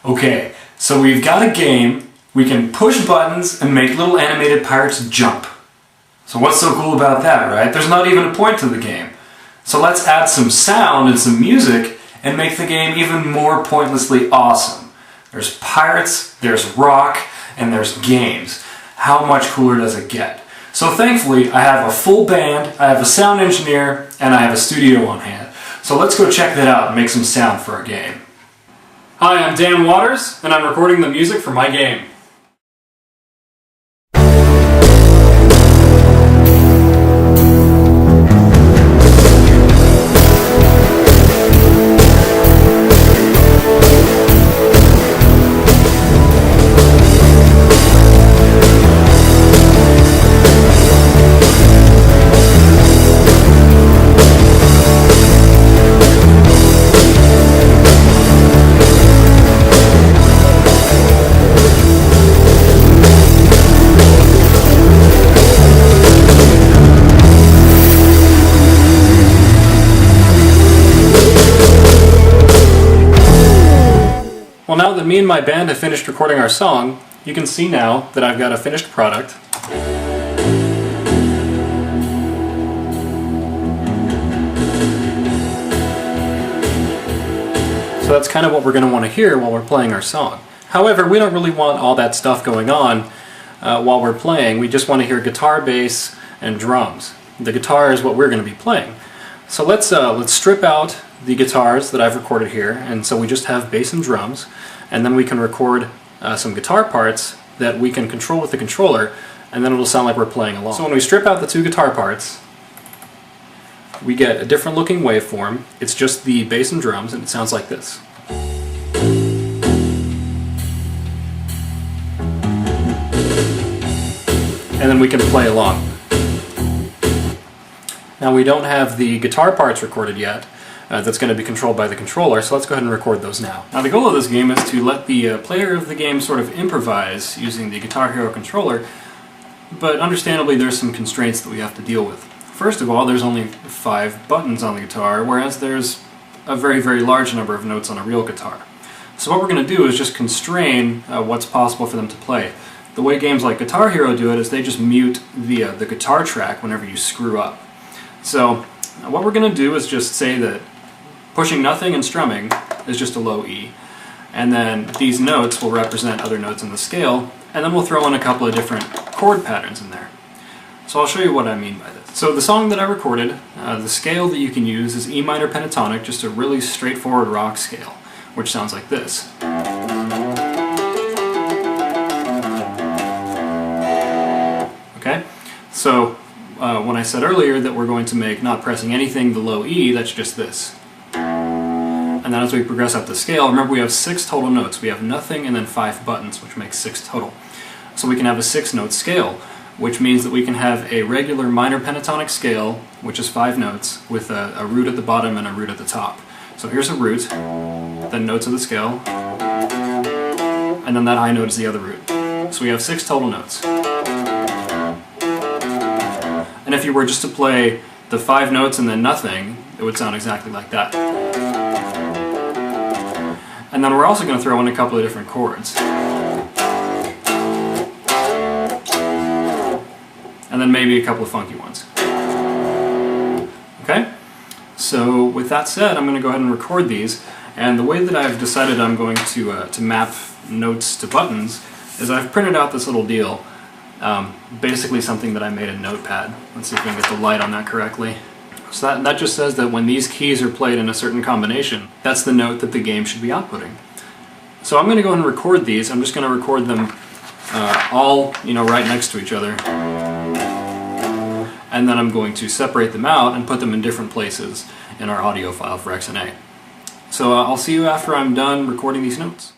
Okay, so we've got a game. We can push buttons and make little animated pirates jump. So what's so cool about that, right? There's not even a point to the game. So let's add some sound and some music and make the game even more pointlessly awesome. There's pirates, there's rock, and there's games. How much cooler does it get? So thankfully, I have a full band, I have a sound engineer, and I have a studio on hand. So let's go check that out and make some sound for our game. Hi, I'm Dan Waters, and I'm recording the music for my game. Well, now that me and my band have finished recording our song, you can see now that I've got a finished product. So that's kind of what we're going to want to hear while we're playing our song. However, we don't really want all that stuff going on while we're playing. We just want to hear guitar, bass, and drums. The guitar is what we're going to be playing. So let's strip out the guitars that I've recorded here, and so we just have bass and drums, and then we can record some guitar parts that we can control with the controller, and then it'll sound like we're playing along. So when we strip out the two guitar parts, we get a different looking waveform. It's just the bass and drums, and it sounds like this. And then we can play along. Now we don't have the guitar parts recorded yet. That's going to be controlled by the controller, so let's go ahead and record those now. Now the goal of this game is to let the player of the game sort of improvise using the Guitar Hero controller, but understandably there's some constraints that we have to deal with. First of all, there's only 5 buttons on the guitar, whereas there's a very, very large number of notes on a real guitar. So what we're going to do is just constrain what's possible for them to play. The way games like Guitar Hero do it is they just mute the guitar track whenever you screw up. So what we're going to do is just say that pushing nothing and strumming is just a low E. And then these notes will represent other notes in the scale, and then we'll throw in a couple of different chord patterns in there. So I'll show you what I mean by this. So the song that I recorded, the scale that you can use is E minor pentatonic, just a really straightforward rock scale, which sounds like this. Okay? So when I said earlier that we're going to make not pressing anything the low E, that's just this. And then as we progress up the scale, remember we have 6 total notes. We have nothing and then 5 buttons, which makes 6 total. So we can have a 6-note scale, which means that we can have a regular minor pentatonic scale, which is 5 notes, with a root at the bottom and a root at the top. So here's a root, then notes of the scale, and then that high note is the other root. So we have 6 total notes. And if you were just to play the 5 notes and then nothing, it would sound exactly like that. And then we're also going to throw in a couple of different chords. And then maybe a couple of funky ones. Okay? So with that said, I'm going to go ahead and record these. And the way that I've decided I'm going to map notes to buttons is I've printed out this little deal. Basically something that I made in Notepad. Let's see if we can get the light on that correctly. So that just says that when these keys are played in a certain combination, that's the note that the game should be outputting. So I'm going to go ahead and record these. I'm just going to record them all, right next to each other. And then I'm going to separate them out and put them in different places in our audio file for XNA. So I'll see you after I'm done recording these notes.